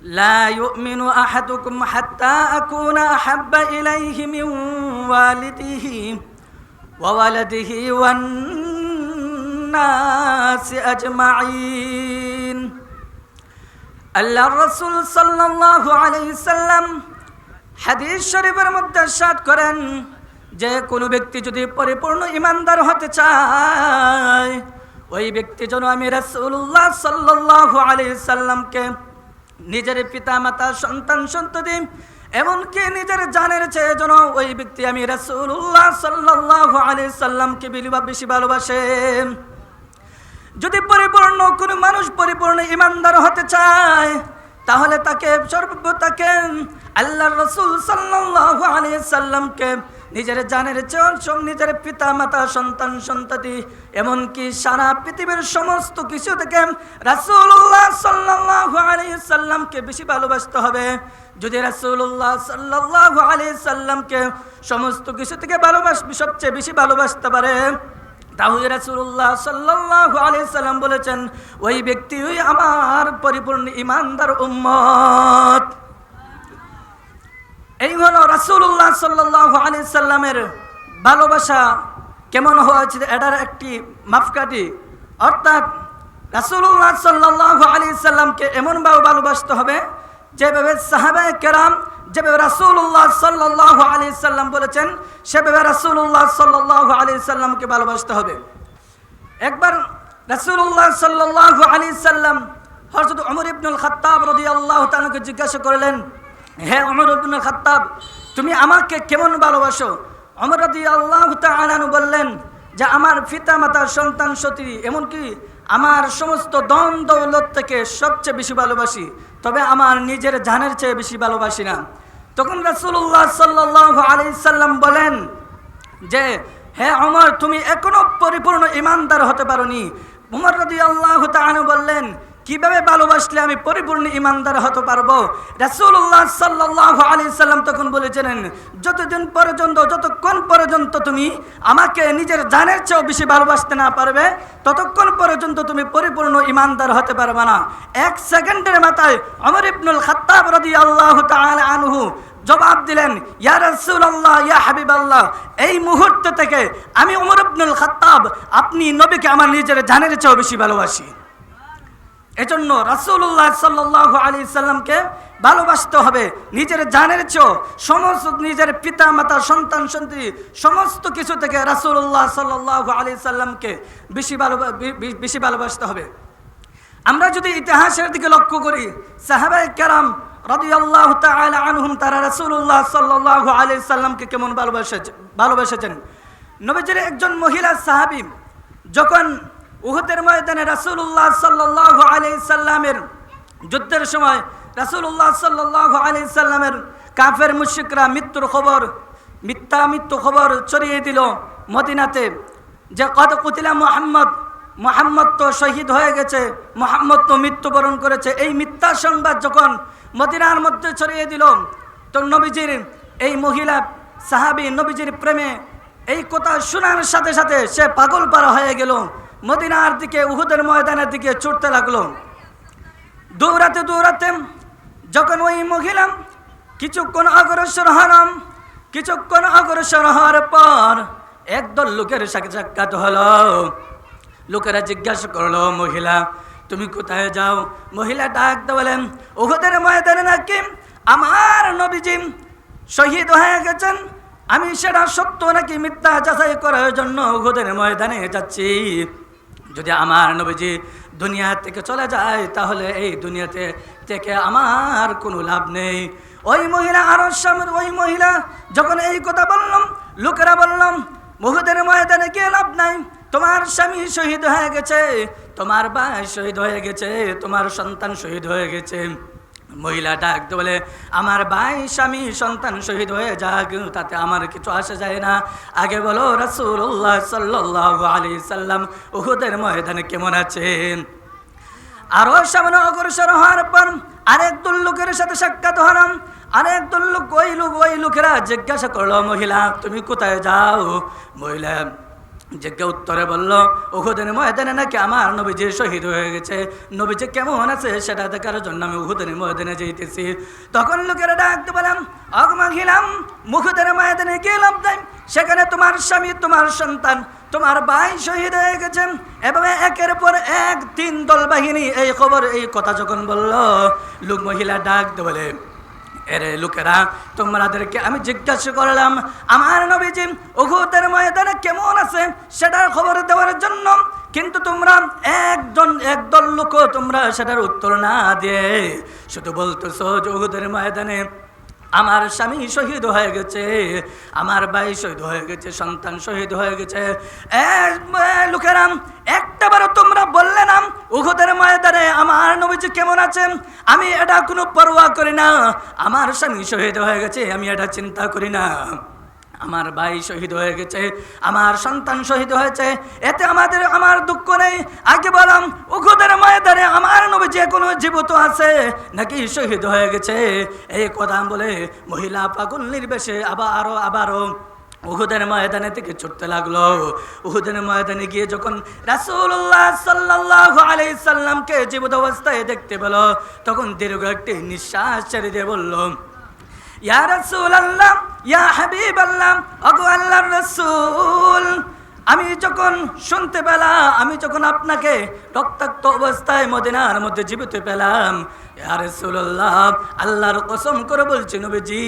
لا يؤمن أحدكم حتى أكون أحب إليه من والده وولده والناس أجمعين আল্লাহর রাসূল সাল্লাল্লাহু আলাইহি সাল্লাম হাদিস শরীফের মধ্যে ইরশাদ করেন যে কোনো ব্যক্তি যদি পরিপূর্ণ ঈমানদার হতে চায় ওই ব্যক্তি যেন আমি রাসূলুল্লাহ সাল্লাল্লাহু আলাইহি সাল্লামকে নিজের পিতামাতা সন্তান সন্ততি এমনকি নিজের জানের চেয়ে যেন ওই ব্যক্তি আমি রাসূলুল্লাহ সাল্লাল্লাহু আলাইহি সাল্লামকে বেশি ভালোবাসে। যদি পরিপূর্ণ কোনো মানুষ পরিপূর্ণ ঈমানদার হতে চায় তাহলে তাকে সর্বপ্রথম আল্লাহর রাসূল সাল্লাল্লাহু আলাইহি সাল্লামকে নিজের জানের চেয়ে নিজের পিতা মাতা সন্তান সন্ততি এমনকি সারা পৃথিবীর সমস্ত কিছু থেকে রাসূলুল্লাহ সাল্লাল্লাহু আলাইহি সাল্লামকে বেশি ভালোবাসতে হবে। যদি রাসূলুল্লাহ সাল্লাল্লাহু আলাইহি সাল্লামকে সমস্ত কিছু থেকে সবচেয়ে বেশি ভালোবাসতে পারে তাহলে রাসূলুল্লাহ সাল্লাল্লাহু আলাইহি সাল্লাম বলেছেন ওই ব্যক্তি আমার পরিপূর্ণ ঈমানদার উম্মত। এই হলো রাসূলুল্লাহ সাল্লাল্লাহু আলাইহি সাল্লামের ভালোবাসা কেমন হওয়া উচিত এটার একটি মাপকাঠি। অর্থাৎ রাসূলুল্লাহ সাল্লাল্লাহু আলাইহি সাল্লামকে এমনভাবে ভালোবাসতে হবে যেভাবে সাহাবায়ে কেরাম যেভাবে রাসূলুল্লাহ সাল্লাল্লাহু আলাইহি সাল্লাম বলেছেন সেভাবে রাসূলুল্লাহ সাল্লাল্লাহু আলাইহি সাল্লামকে ভালোবাসতে হবে। একবার রাসূলুল্লাহ সাল্লাল্লাহু আলাইহি সাল্লাম হযরত ওমর ইবনুল খাত্তাব রাদিয়াল্লাহু তাআলাকে জিজ্ঞাসা করলেন, হে ওমর ইবনুল খাত্তাব, তুমি আমাকে কেমন ভালোবাসো? ওমর রাদিয়াল্লাহু তাআলা বললেন যে আমার পিতামাতা সন্তান সন্ততি এমনকি আমার সমস্ত ধন দৌলত থেকে সবচেয়ে বেশি ভালোবাসি, তবে আমার নিজের জানের চেয়ে বেশি ভালোবাসি না। তখন রাসূলুল্লাহ সাল্লাল্লাহু আলাইহি সাল্লাম বলেন যে হে ওমর, তুমি এখনো পরিপূর্ণ ঈমানদার হতে পারোনি। ওমর রাদিয়াল্লাহু তাআলা বললেন, কিভাবে ভালোবাসলে আমি পরিপূর্ণ ঈমানদার হতে পারবো? রাসূলুল্লাহ সাল্লাল্লাহু আলাইহি সাল্লাম তখন বলেছিলেন, যতক্ষণ পর্যন্ত তুমি আমাকে নিজের জানের চেয়েও বেশি ভালোবাসতে না পারবে ততক্ষণ পর্যন্ত তুমি পরিপূর্ণ ঈমানদার হতে পারবে না। এক সেকেন্ডের মাথায় ওমর ইবনুল খাত্তাব রাদিয়াল্লাহু তাআলা আনহু জবাব দিলেন, ইয়া রাসূলুল্লাহ, ইয়া হাবিবাল্লাহ, এই মুহূর্ত থেকে আমি ওমর ইবনুল খাত্তাব আপনি নবীকে আমার নিজের জানের চেয়েও বেশি ভালোবাসি। এজন্য রাসূলুল্লাহ সাল্লাল্লাহু আলাইহি সাল্লামকে ভালোবাসতে হবে নিজের জানের চেয়েও, সমস্ত নিজের পিতা মাতা সন্তান সন্ততি সমস্ত কিছু থেকে রাসূলুল্লাহ সাল্লাল্লাহু আলাইহি সাল্লামকে বেশি ভালোবাসতে হবে। আমরা যদি ইতিহাসের দিকে লক্ষ্য করি, সাহাবায়ে কেরাম রাদিয়াল্লাহু তাআলা আনহুম তারা রাসূলুল্লাহ সাল্লাল্লাহু আলাইহি সাল্লামকে কেমন ভালোবেসেছেন। নবীজির একজন মহিলা সাহাবী যখন উহুদের ময়দানে রাসূলুল্লাহ সাল্লাল্লাহু আলাইহি সাল্লামের যুদ্ধের সময় রাসূলুল্লাহ সাল্লাল্লাহু আলাইহি সাল্লামের কাফের মুশরিকরা মৃত্যু খবর ছড়িয়ে দিল মদিনাতে যে কদ কুতিলা মুহাম্মদ তো শহীদ হয়ে গেছে, মুহাম্মদ তো মৃত্যুবরণ করেছে। এই মিথ্যা সংবাদ যখন মদিনার মধ্যে ছড়িয়ে দিল তো নবীজির এই মহিলা সাহাবী নবীজির প্রেমে এই কথা শোনার সাথে সাথে সে পাগল পারা হয়ে গেল, মদিনার দিকে উহুদের ময়দানের দিকে ছুটতে লাগলো। দৌড়াতে যখন ওই মহিলা কিছুক্ষণ অগ্রসর হওয়ার পর একদল লোকের সাথে সাক্ষাৎ হলো। লোকেরা জিজ্ঞাসা করলো, মহিলা তুমি কোথায় যাও? মহিলা ডাক দিয়ে বলেন, উহুদের ময়দানে নাকি আমার নবীজি শহীদ হয়ে গেছেন, আমি সেটা সত্য নাকি মিথ্যা যাচাই করার জন্য উহুদের ময়দানে যাচ্ছি। যদি আমার নবীজি দুনিয়া থেকে চলে যায় তাহলে এই দুনিয়াতে থেকে আমার কোনো লাভ নেই। ওই মহিলা যখন এই কথা বললাম, লোকেরা বললাম উহুদের ময়দানে গিয়ে লাভ নাই, তোমার স্বামী শহীদ হয়ে গেছে, তোমার ভাই শহীদ হয়ে গেছে, তোমার সন্তান শহীদ হয়ে গেছে। মহিলা ডাক দিয়ে বলে, আমার ভাই স্বামী সন্তান শহীদ হয়ে যাক তাতে আমার কিছু আসে যায় না, আগে বলো রাসূলুল্লাহ সাল্লাল্লাহু আলাইহি সাল্লাম উহুদের ময়দানে কেমন আছেন? আরো সামনে অগ্রসর হওয়ার পর আরেক দল লোকের সাথে সাক্ষাৎ হলাম। আরেক দল লোক ওই লোকেরা জিজ্ঞাসা করলো, মহিলা তুমি কোথায় যাও? মহিলা জিজ্ঞা উত্তরে বলল, উহুদের ময়দানে নাকি আমার নবীজি শহীদ হয়ে গেছে, নবীজি কেমন আছে সেটা দেখার জন্য আমি উহুদের ময়দানে যেতেছি। তখন লোকেরা ডাকতে বললাম, অগমাঘিলাম উহুদের ময়দানে গেলাম, তাই সেখানে তোমার স্বামী, তোমার সন্তান, তোমার ভাই শহীদ হয়ে গেছেন। এভাবে একের পর এক 3 দল বাহিনী এই খবর, এই কথা যখন বলল, লোক মহিলা ডাকতে বলে, এরে লোকেরা, তোমাদেরকে আমি জিজ্ঞাসা করলাম আমার নবীজি উহুদের ময়দানে কেমন আছে সেটার খবর দেওয়ার জন্য, কিন্তু তোমরা একদল লোক তোমরা সেটার উত্তর না দিয়ে শুধু বলতেছো যে উহুদের ময়দানে আমার স্বামী শহীদ হয়ে গেছে, আমার ভাই শহীদ হয়ে গেছে, সন্তান শহীদ হয়ে গেছে। লোকেরা, একটাবারও তোমরা বললে না উহুদের ময়দানে আমার নবীজি কেমন আছেন? আমি এটা কোনো পরোয়া করি না, আমার স্বামী শহীদ হয়ে গেছে আমি এটা চিন্তা করি না, আমার ভাই শহীদ হয়ে গেছে, আমার সন্তান শহীদ হয়েছে, এতে আমার দুঃখ নেই। আগে বললাম উহুদের ময়দানে আমার নবীজি এখনো জীবিত আছে নাকি শহীদ হয়ে গেছে? এই কথা বলে মহিলা পাগল নির্বেশে আবারও উহুদের ময়দানে থেকে ছুটতে লাগলো। উহুদের ময়দানে গিয়ে যখন রাসূলুল্লাহ সাল্লাল্লাহু আলাইহি সাল্লামকে জীবিত অবস্থায় দেখতে পেল, তখন দীর্ঘ একটি নিঃশ্বাস ছেড়ে দিয়ে বলল, ইয়া রাসূলুল্লাহ, ইয়া হাবিবাল্লাহ, ওগো আল্লাহর রাসূল, আমি যখন শুনতে পেলাম, আমি যখন আপনাকে রক্তাক্ত অবস্থায় মদিনার মধ্যে জীবিত পেলাম, ইয়া রাসূলুল্লাহ, আল্লাহর কসম করে বলছি নবীজি,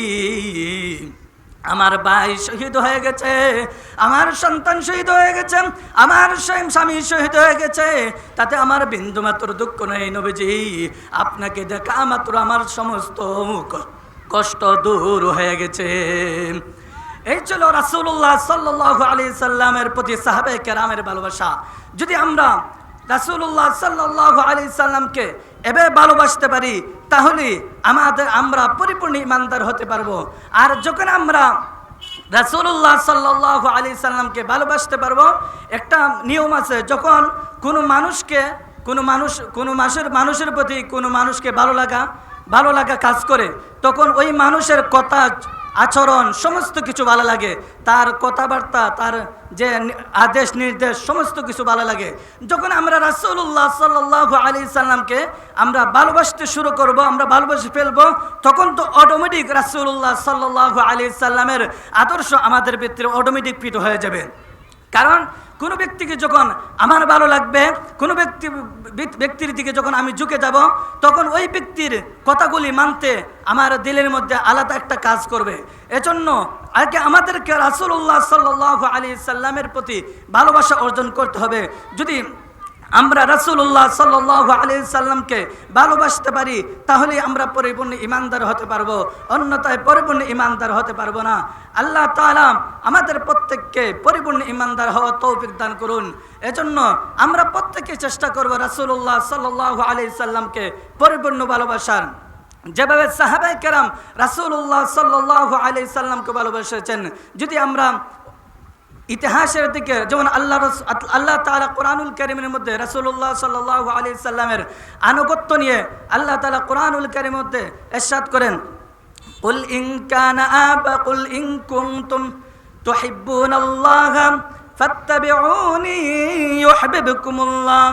আমার ভাই শহীদ হয়ে গেছে, আমার সন্তান শহীদ হয়ে গেছে, আমার স্বামী শহীদ হয়ে গেছে, তাতে আমার বিন্দুমাত্র দুঃখ নেই নবীজি, আপনাকে দেখা মাত্র আমার সমস্ত কষ্ট দূর হয়ে গেছে। এই ছিল রাসূলুল্লাহ সাল্লাল্লাহু আলাইহি সাল্লামের প্রতি সাহাবায়ে কেরামের ভালোবাসা। যদি আমরা রাসূলুল্লাহ সাল্লাল্লাহু আলাইহি সাল্লামকে এভাবে ভালোবাসতে পারি, তাহলে আমরা পরিপূর্ণ ইমানদার হতে পারবো। আর যখন আমরা রাসূলুল্লাহ সাল্লাল্লাহু আলাইহি সাল্লামকে ভালোবাসতে পারবো, একটা নিয়ম আছে, যখন কোনো মানুষের প্রতি কোনো মানুষকে ভালো লাগা কাজ করে, তখন ওই মানুষের কথা, আচরণ, সমস্ত কিছু ভালো লাগে, তার কথাবার্তা, তার যে আদেশ নির্দেশ, সমস্ত কিছু ভালো লাগে। যখন আমরা রাসূলুল্লাহ সাল্লাল্লাহু আলাইহি সাল্লামকে আমরা ভালোবাসতে শুরু করব, আমরা ভালোবাসে ফেলবো, তখন তো অটোমেটিক রাসূলুল্লাহ সাল্লাল্লাহু আলাইহি সাল্লামের আদর্শ আমাদের ভিতরে অটোমেটিক ফিট হয়ে যাবে। কারণ কোনো ব্যক্তিকে যখন আমার ভালো লাগবে, কোনো ব্যক্তির দিকে যখন আমি ঝুঁকে যাব, তখন ওই ব্যক্তির কথাগুলি মানতে আমার দিলের মধ্যে আলাদা একটা কাজ করবে। এজন্য আগে আমাদেরকে রাসূলুল্লাহ সাল্লাল্লাহু আলাইহি সাল্লামের প্রতি ভালোবাসা অর্জন করতে হবে। যদি আমরা রাসূলুল্লাহ সাল্লাল্লাহু আলাইহি সাল্লামকে ভালোবাসতে পারি, তাহলে আমরা পরিপূর্ণ ইমানদার হতে পারবো, অন্যথায় পরিপূর্ণ ইমানদার হতে পারবো না। আল্লাহ তাআলা আমাদের প্রত্যেককে পরিপূর্ণ ইমানদার হওয়ার তৌফিক দান করুন। এজন্য আমরা প্রত্যেকে চেষ্টা করব রাসূলুল্লাহ সাল্লাল্লাহু আলাইহি সাল্লামকে পরিপূর্ণ ভালোবাসার, যেভাবে সাহাবায়ে কেরাম রাসূলুল্লাহ সাল্লাল্লাহু আলাইহি সাল্লামকে ভালোবেসেছেন। যদি আমরা ইতিহাসের দিকে, যেমন আল্লাহ তাআলা কোরআনুল কারীমের মধ্যে রাসূলুল্লাহ সাল্লাল্লাহু আলাইহি সাল্লামের আনুগত্য নিয়ে আল্লাহ তাআলা কোরআনুল কারীমের মধ্যে ইরশাদ করেন, কুল ইন কানা কুল ইন কুনতুম তুহিব্বুনাল্লাহা ফাত্তাবিউনি ইউহিব্বুকুমুল্লাহ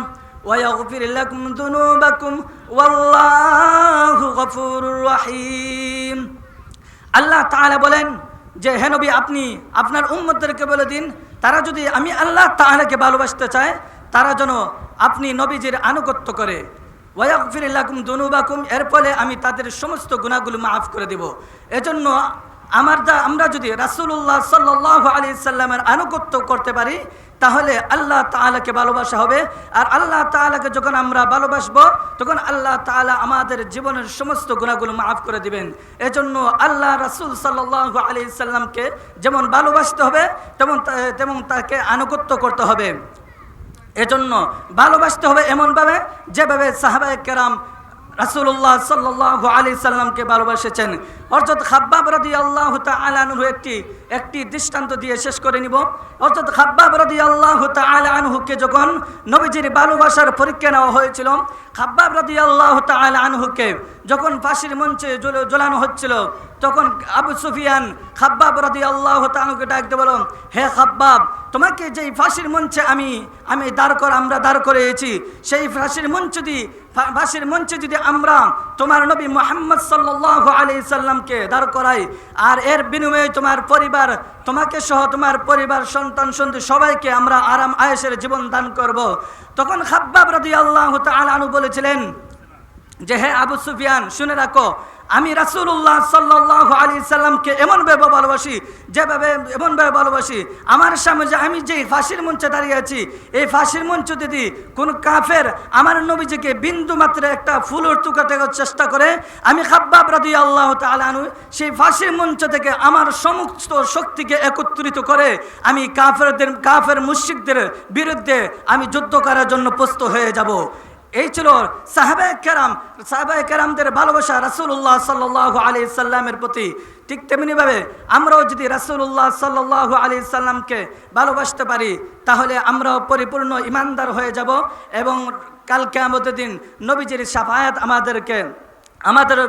ওয়া ইয়াগফির লাকুম যুনুবাকুম ওয়াল্লাহু গফুরুর রহিম। আল্লাহ তাআলা বলেন যে, হে নবী, আপনি আপনার উম্মতদেরকে বলে দিন, তারা যদি আমি আল্লাহ তাআলাকে ভালোবাসতে চায়, তারা যেন আপনি নবীজির আনুগত্য করে, ওয়াগফির লাকুম যুনুবাকুম, এর ফলে আমি তাদের সমস্ত গুনাহগুলো মাফ করে দেব। এজন্য আমরা যদি রাসূলুল্লাহ সাল্লাল্লাহু আলাইহি সাল্লামের আনুগত্য করতে পারি, তাহলে আল্লাহ তাআলাকে ভালোবাসা হবে। আর আল্লাহ তাআলাকে যখন আমরা ভালোবাসবো, তখন আল্লাহ তাআলা আমাদের জীবনের সমস্ত গুনাহগুলো মাফ করে দিবেন। এজন্য আল্লাহ রাসূল সাল্লাল্লাহু আলাইহি সাল্লামকে যেমন ভালোবাসতে হবে, তেমন তাকে আনুগত্য করতে হবে। এজন্য ভালোবাসতে হবে এমনভাবে যেভাবে সাহাবায়ে কেরাম রাসূলুল্লাহ সাল্লাল্লাহু আলাইহি সাল্লামকে ভালোবেসেছেন। হযরত খাব্বাব রাদিয়াল্লাহু তাআলা আনহু একটি দৃষ্টান্ত দিয়ে শেষ করে নিব। হযরত খাব্বাব রাদিয়াল্লাহু তাআলা আনহুকে যখন নবীজির ভালোবাসার পরীক্ষা নেওয়া হয়েছিল, খাব্বাব রাদিয়াল্লাহু তাআলা আনহুকে যখন ফাঁসির মঞ্চে ঝোলানো হচ্ছিল, তখন আবু সুফিয়ান খাব্বাব রাদিয়াল্লাহু তাআলাকে ডাকতে বলল, হে খাব্বাব, তোমাকে যেই ফাঁসির মঞ্চে আমরা দাঁড় করিয়েছি, সেই ফাঁসির মঞ্চে যদি আমরা তোমার নবী মুহাম্মদ সাল্লাল্লাহু আলাইহি সাল্লামকে দাঁড় করাই, আর এর বিনিময়ে তোমার পরিবার, তোমাকে সহ তোমার পরিবার, সন্তান সন্ততি সবাইকে আমরা আরাম আয়েশের জীবন দান করব। তখন খাব্বাব রাদিয়াল্লাহু তাআলা আনহু বলেছিলেন যে, হে আবু সুফিয়ান, শুনে রাখো, আমি রাসূলুল্লাহ সাল্লাল্লাহু আলাইহি সাল্লামকে এমনভাবে ভালোবাসি, আমার সামনে যে আমি যেই ফাঁসির মঞ্চে দাঁড়িয়ে আছি, এই ফাঁসির মঞ্চ যদি কোনো কাফের আমার নবীজিকে বিন্দু মাত্র একটা ফুলের টুকরা দেওয়ার চেষ্টা করে, আমি খাব্বাব রাদিয়াল্লাহু তাআলা আনহু সেই ফাঁসির মঞ্চ থেকে আমার সমস্ত শক্তিকে একত্রিত করে আমি কাফের মুশরিকদের বিরুদ্ধে আমি যুদ্ধ করার জন্য প্রস্তুত হয়ে যাব। এই ছিল সাহাবায়ে কেরামদের ভালোবাসা রাসূলুল্লাহ সাল্লাল্লাহু আলাইহি সাল্লামের প্রতি। ঠিক তেমনিভাবে আমরাও যদি রাসূলুল্লাহ সাল্লাল্লাহু আলাইহি সাল্লামকে ভালোবাসতে পারি, তাহলে আমরাও পরিপূর্ণ ঈমানদার হয়ে যাব এবং কাল কিয়ামতের দিন নবীজির আমাদের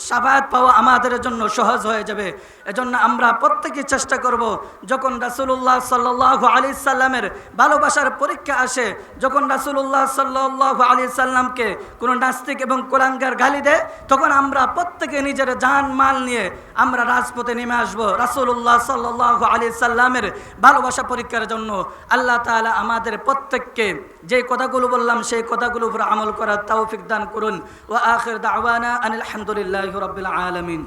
শাফায়াত পাওয়া আমাদের জন্য সহজ হয়ে যাবে। এজন্য আমরা প্রত্যেকে চেষ্টা করব, যখন রাসূলুল্লাহ সাল্লাল্লাহু আলাইহি সাল্লামের ভালোবাসার পরীক্ষা আসে, যখন রাসূলুল্লাহ সাল্লাল্লাহু আলাইহি সাল্লামকে কোনো নাস্তিক এবং কুলাঙ্গার গালি দেয়, তখন আমরা প্রত্যেকে নিজের জান মাল নিয়ে আমরা রাজপথে নেমে আসবো রাসূলুল্লাহ সাল্লাল্লাহু আলাইহি সাল্লামের ভালোবাসা পরীক্ষার জন্য। আল্লাহ তাআলা আমাদের প্রত্যেককে যে কথাগুলো বললাম সেই কথাগুলোর উপর আমল করার তৌফিক দান করুন। ওয়া আখির দাওয়ানা আনিল হামদুলিল্লাহি রাব্বিল আলামিন।